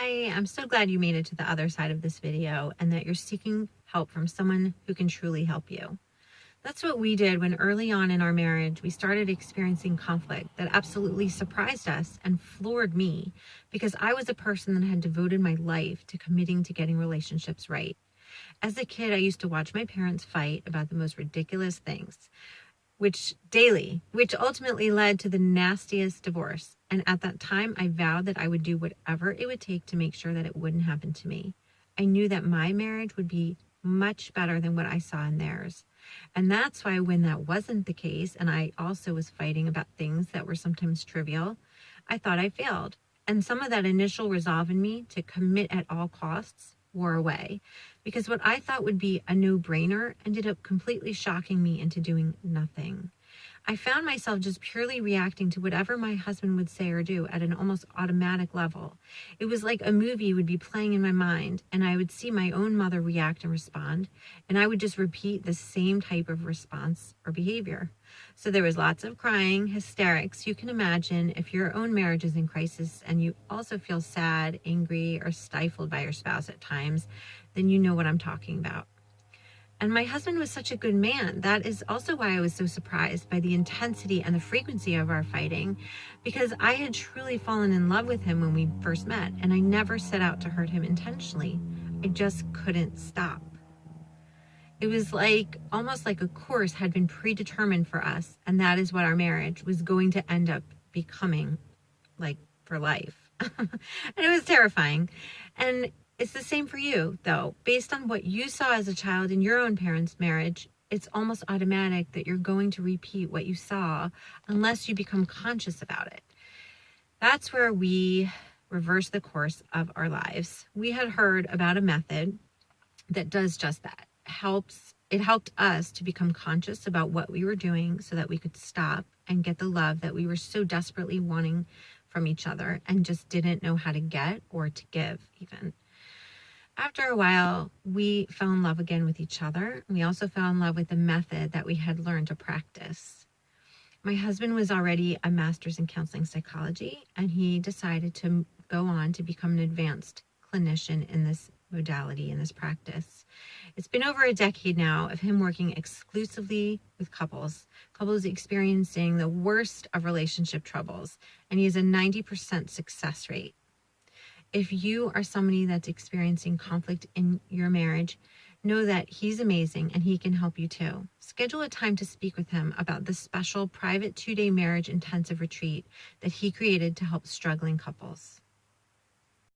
Hi, I'm so glad you made it to the other side of this video and that you're seeking help from someone who can truly help you. That's what we did when early on in our marriage, we started experiencing conflict that absolutely surprised us and floored me because I was a person that had devoted my life to committing to getting relationships right. As a kid, I used to watch my parents fight about the most ridiculous things, which ultimately led to the nastiest divorce. And at that time, I vowed that I would do whatever it would take to make sure that it wouldn't happen to me. I knew that my marriage would be much better than what I saw in theirs. And that's why when that wasn't the case, and I also was fighting about things that were sometimes trivial, I thought I failed. And some of that initial resolve in me to commit at all costs wore away, because what I thought would be a no-brainer ended up completely shocking me into doing nothing. I found myself just purely reacting to whatever my husband would say or do at an almost automatic level. It was like a movie would be playing in my mind, and I would see my own mother react and respond, and I would just repeat the same type of response or behavior. So there was lots of crying, hysterics. You can imagine if your own marriage is in crisis and you also feel sad, angry, or stifled by your spouse at times, then you know what I'm talking about. And my husband was such a good man. That is also why I was so surprised by the intensity and the frequency of our fighting, because I had truly fallen in love with him when we first met, and I never set out to hurt him intentionally. I just couldn't stop. It was almost like a course had been predetermined for us, and that is what our marriage was going to end up becoming, for life. And it was terrifying. And it's the same for you, though. Based on what you saw as a child in your own parents' marriage, it's almost automatic that you're going to repeat what you saw unless you become conscious about it. That's where we reverse the course of our lives. We had heard about a method that does just that. It helped us to become conscious about what we were doing so that we could stop and get the love that we were so desperately wanting from each other and just didn't know how to get or to give even. After a while, we fell in love again with each other. We also fell in love with the method that we had learned to practice. My husband was already a master's in counseling psychology, and he decided to go on to become an advanced clinician in this modality, in this practice. It's been over a decade now of him working exclusively with couples experiencing the worst of relationship troubles, and he has a 90% success rate. If you are somebody that's experiencing conflict in your marriage, know that he's amazing and he can help you too. Schedule a time to speak with him about the special private 2-day marriage intensive retreat that he created to help struggling couples.